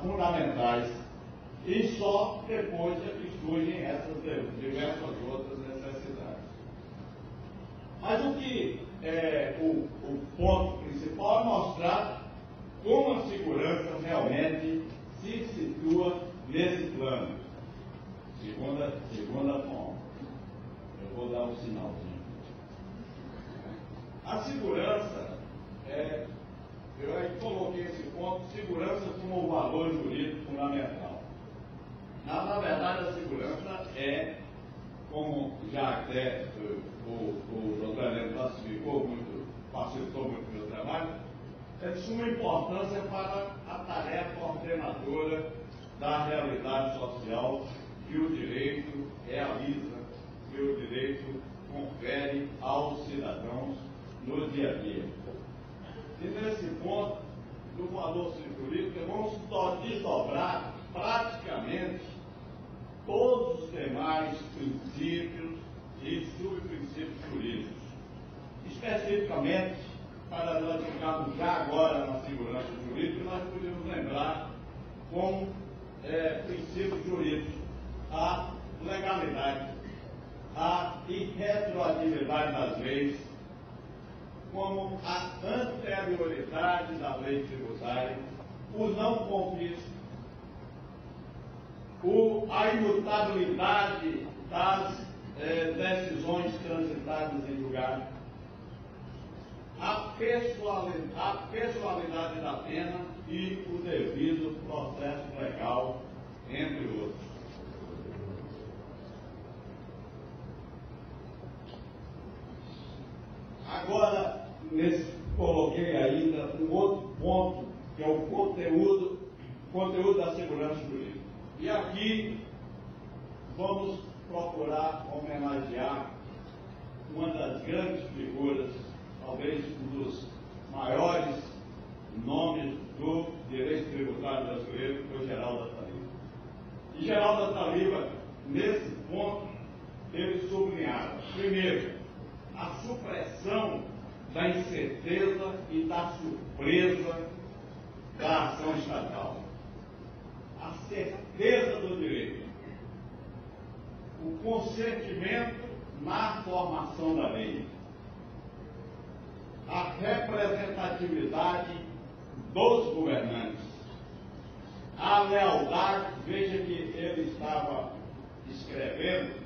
fundamentais, e só depois é que surgem essas diversas outras necessidades. Mas o que é o ponto principal é mostrar como a segurança realmente se situa nesse plano. Segunda ponta. Eu vou dar um sinalzinho. A segurança, eu aí coloquei esse ponto, segurança como um valor jurídico fundamental. Na verdade, a segurança é, como já até o doutor Heleno facilitou muito o meu trabalho, é de suma importância para a tarefa ordenadora da realidade social que o direito realiza, que o direito confere aos cidadãos no dia a dia. E nesse ponto, do valor jurídico, vamos desdobrar praticamente todos os demais princípios e subprincípios jurídicos. Especificamente, para nós ficarmos já agora na segurança jurídica, nós podemos lembrar como princípios jurídicos a legalidade, a irretroatividade das leis, como a anterioridade da lei tributária, o não confisco, a imutabilidade das decisões transitadas em julgado, a pessoalidade da pena e o devido processo legal, entre outros. Agora, coloquei ainda um outro ponto, que é o conteúdo da segurança jurídica. E aqui vamos procurar homenagear uma das grandes figuras, talvez um dos maiores nomes do direito tributário brasileiro, que foi Geraldo Ataliba. E Geraldo Ataliba, nesse ponto, ele sublinhava, primeiro, a supressão da incerteza e da surpresa da ação estatal. A certeza do direito. O consentimento na formação da lei. A representatividade dos governantes. A lealdade, veja que ele estava escrevendo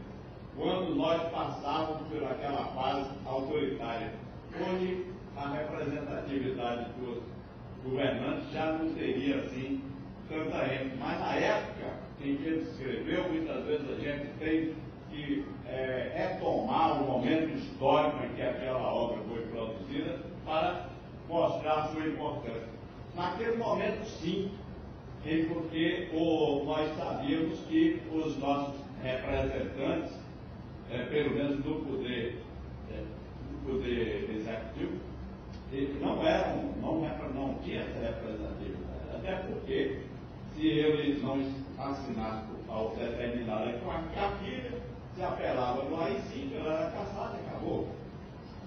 quando nós passávamos por aquela fase autoritária. Hoje, a representatividade dos governantes já não teria, assim, tanta ênfase. Mas na época em que ele escreveu, muitas vezes a gente tem que retomar o momento histórico em que aquela obra foi produzida para mostrar a sua importância. Naquele momento, sim, porque nós sabíamos que os nossos representantes, pelo menos do poder executivo, não tinha essa representatividade. Até porque, se ele não assinasse ao determinada com a cartilha, se apelava no AI-5, ela era cassada e acabou.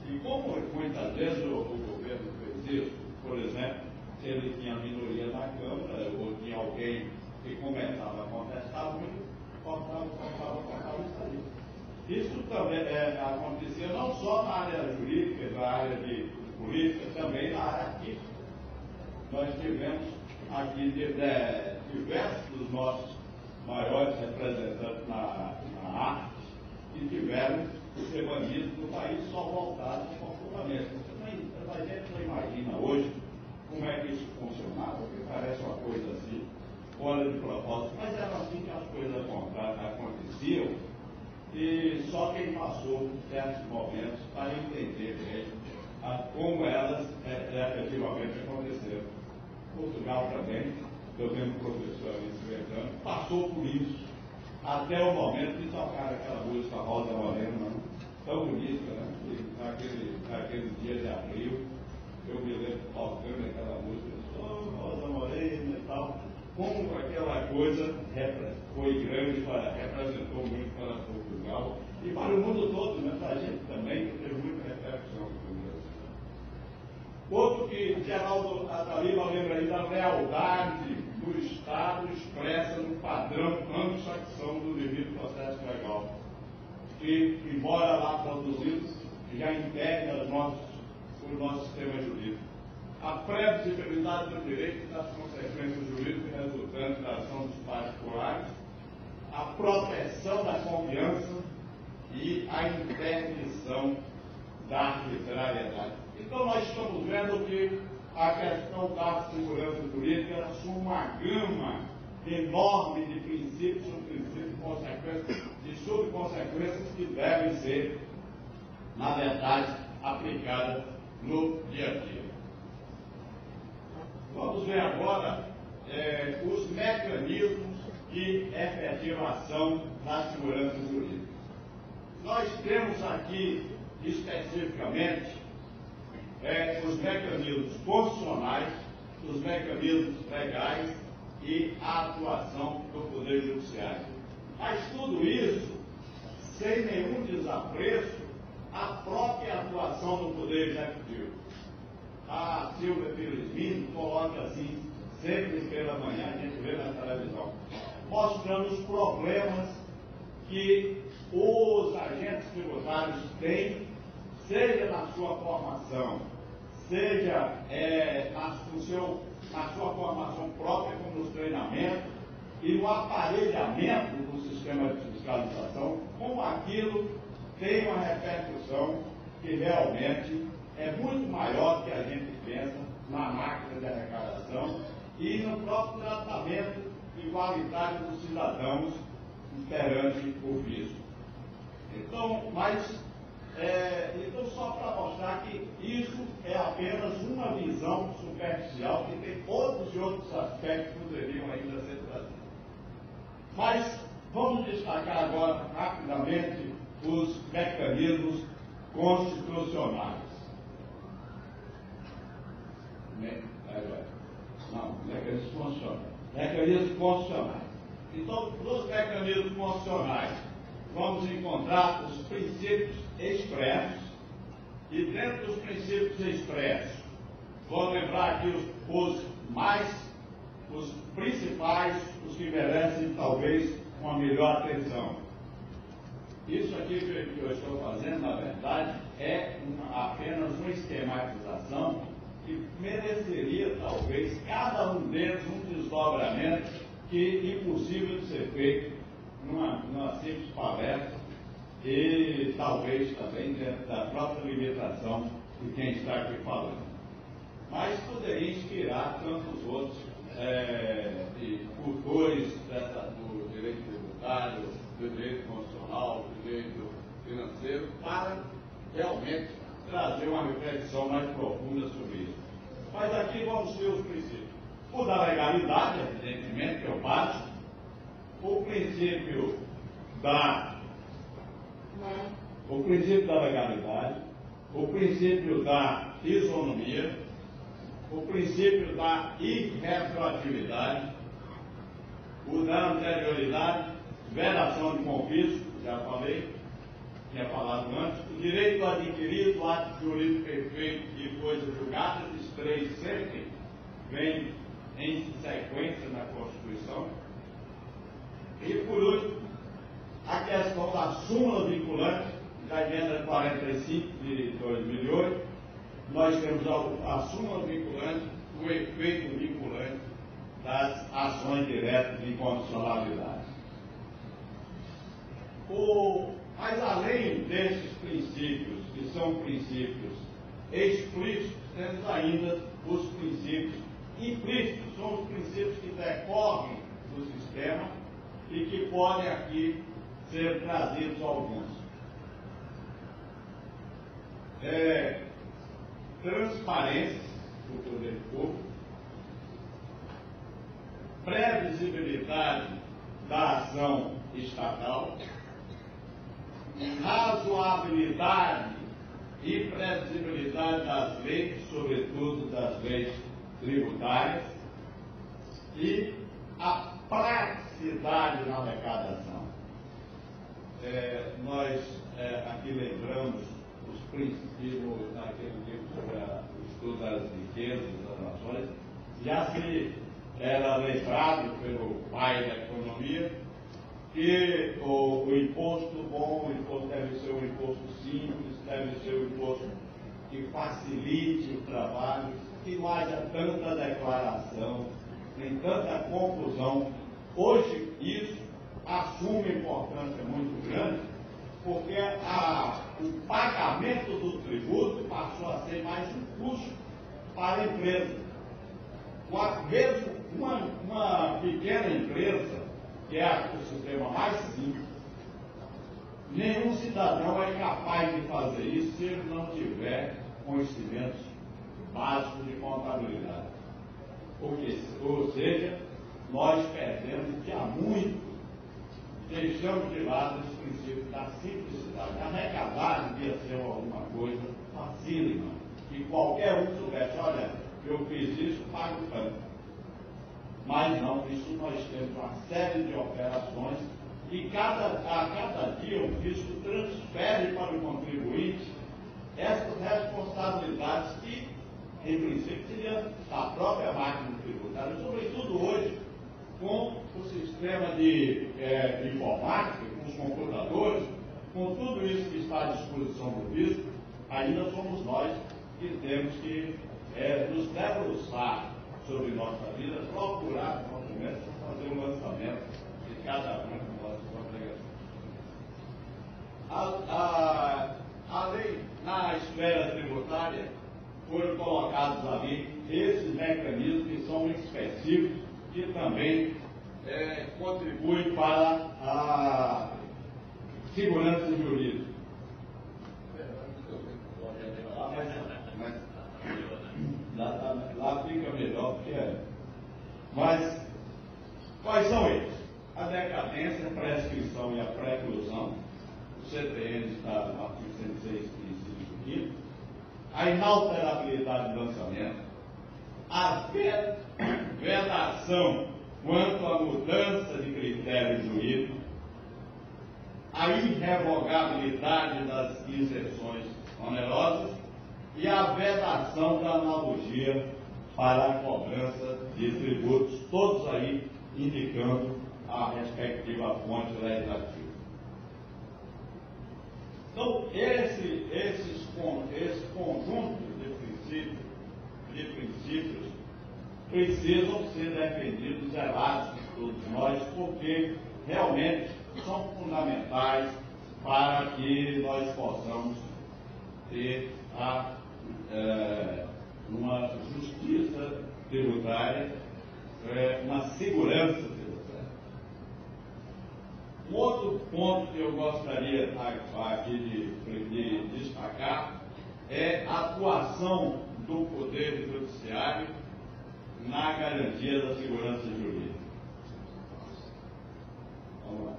E como muitas vezes o governo fez isso, por exemplo, se ele tinha minoria na Câmara, ou tinha alguém que começava a contestar muito, cortava e saía. Isso também acontecia não só na área jurídica, na área de política, também na área artística. Nós tivemos aqui diversos dos nossos maiores representantes na arte que tiveram ser banidos do país só voltados completamente. A gente não imagina hoje como é que isso funcionava, porque parece uma coisa assim, fora de propósito, mas era assim que as coisas aconteciam. E só quem passou por certos momentos para entender como elas efetivamente aconteceram. Portugal também, eu tenho um professor ali escrevendo, passou por isso, até o momento de tocar aquela música Rosa Morena, tão bonita, né? Naquele dia de abril, eu me lembro tocando aquela música, Rosa Morena e tal. Como aquela coisa foi grande, representou muito para Portugal e para o mundo todo, né? Para a gente também, que teve muita repercussão no Brasil. Outro que Geraldo Ataliba lembra aí da lealdade do expressa no padrão anglo-saxão do devido processo legal, que, embora lá produzido, já integra o nosso sistema jurídico. A previsibilidade do direito e das consequências jurídicas resultantes da ação dos particulares, a proteção da confiança e a interdição da arbitrariedade. Então, nós estamos vendo que a questão da segurança jurídica ela assume uma gama enorme de princípios, de subconsequências que devem ser, na verdade, aplicadas no dia a dia. Vamos ver agora os mecanismos de efetivação da segurança jurídica. Nós temos aqui, especificamente, os mecanismos constitucionais, os mecanismos legais e a atuação do Poder Judiciário. Mas tudo isso, sem nenhum desapreço, a própria atuação do Poder Executivo. A Silvia Pires Lins coloca assim, sempre pela manhã, a gente vê na televisão, mostrando os problemas que os agentes tributários têm, seja na sua formação, seja na sua formação própria, como nos treinamentos, e no aparelhamento do sistema de fiscalização, como aquilo tem uma repercussão que realmente é muito maior do que a gente pensa na máquina de arrecadação e no próprio tratamento igualitário dos cidadãos perante o fisco. Então, então só para mostrar que isso é apenas uma visão superficial que tem outros e outros aspectos que deveriam ainda ser trazidos. Mas vamos destacar agora rapidamente os mecanismos constitucionais. Mecanismos constitucionais. Mecanismos constitucionais. Então, nos mecanismos constitucionais, vamos encontrar os princípios expressos, e dentro dos princípios expressos, vou lembrar aqui os principais, os que merecem talvez uma melhor atenção. Isso aqui que eu estou fazendo, na verdade, é apenas uma esquematização que mereceria talvez cada um deles um desdobramento que impossível de ser feito numa simples palestra e talvez também dentro da própria limitação de quem está aqui falando. Mas poderia inspirar tantos outros cultores do direito tributário, do direito constitucional, do direito financeiro, para realmente trazer uma reflexão mais profunda sobre isso. Mas aqui vamos ter os princípios. O da legalidade, evidentemente, que é o básico, o princípio da legalidade, o princípio da isonomia, o princípio da irretroatividade, o da anterioridade, vedação de confisco, já falei, tinha falado antes, o direito adquirido, ato jurídico perfeito e coisas julgadas, esses três sempre vêm em sequência na Constituição. E, por último, a questão da súmula vinculante, da emenda 45 de 2008, nós temos a súmula vinculante, o efeito vinculante das ações diretas de inconstitucionalidade. Mas, além desses princípios, que são princípios explícitos, temos ainda os princípios implícitos, são os princípios que decorrem do sistema e que podem aqui ser trazidos alguns. Transparência do poder público, previsibilidade da ação estatal, razoabilidade e previsibilidade das leis, sobretudo das leis tributárias, e a praticidade na arrecadação. Nós aqui lembramos os princípios naquele livro sobre o estudo das riquezas das nações, já se era lembrado pelo pai da economia que o imposto bom, o imposto deve ser um imposto simples, deve ser um imposto que facilite o trabalho, que não haja tanta declaração, nem tanta confusão. Hoje isso assume importância muito grande, porque o pagamento do tributo passou a ser mais um custo para a empresa. Mesmo uma pequena empresa, que é o sistema mais simples, nenhum cidadão é capaz de fazer isso se ele não tiver conhecimentos básicos de contabilidade. Ou seja, nós perdemos de há muito, deixamos de lado esse princípio da simplicidade. Arrecadar devia ser alguma coisa facílima, que qualquer um soubesse, olha, eu fiz isso, pago tanto. Mas não, isso nós temos uma série de operações e a cada dia o fisco transfere para o contribuinte essas responsabilidades que, em princípio, seriam da própria máquina tributária, sobretudo hoje, com o sistema de informática, com os computadores, com tudo isso que está à disposição do fisco, ainda somos nós que temos que nos debruçar sobre nossa vida, procurar documentos para fazer o lançamento de cada uma de nossas obrigações. Além, na esfera tributária, foram colocados ali esses mecanismos que são específicos, que também contribuem para a segurança jurídica. Lá fica melhor porque Mas, quais são eles? A decadência, a prescrição e a preclusão. O CTN está no artigo 106, inciso 5. A inalterabilidade do lançamento. A vedação quanto à mudança de critério jurídico. A irrevogabilidade das isenções onerosas e a vedação da analogia para a cobrança de tributos, todos aí indicando a respectiva fonte legislativa. Então, esse conjunto de princípios precisam ser defendidos, zelados por todos nós, porque realmente são fundamentais para que nós possamos ter uma justiça tributária, uma segurança tributária. Um outro ponto que eu gostaria aqui de destacar é a atuação do Poder Judiciário na garantia da segurança jurídica. Vamos lá.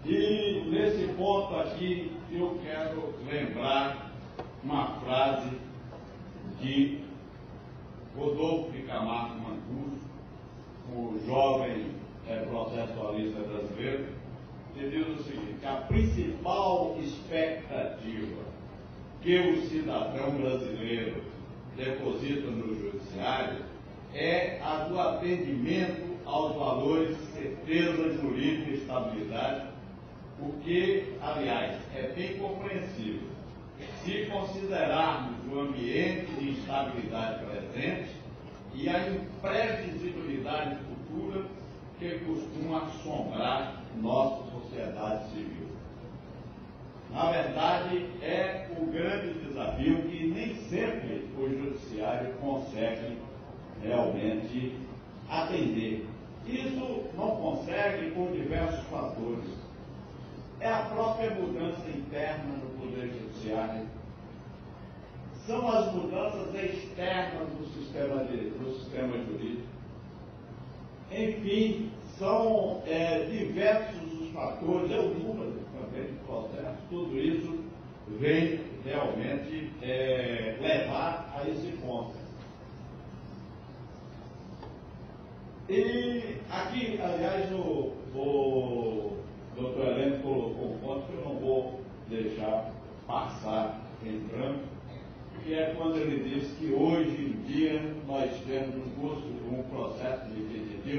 E nesse ponto aqui eu quero lembrar uma frase de Rodolfo de Camargo Mancuso, o jovem processualista brasileiro, que diz o seguinte: a principal expectativa que o cidadão brasileiro deposita no judiciário é a do atendimento aos valores de certeza jurídica e estabilidade, o que, aliás, é bem compreensível se considerarmos o ambiente de instabilidade presente e a imprevisibilidade futura que costuma assombrar nossa sociedade civil. Na verdade, é o grande desafio que nem sempre o judiciário consegue realmente atender. Isso não consegue por diversos fatores. É a própria mudança interna no Poder Judiciário. São as mudanças externas do sistema jurídico. Enfim, são diversos os fatores, é o número também do processo. Tudo isso vem realmente levar a esse ponto. E aqui, aliás, o doutor Heleno colocou um ponto que eu não vou deixar passar em branco, que é quando ele diz que hoje em dia nós temos um processo legislativo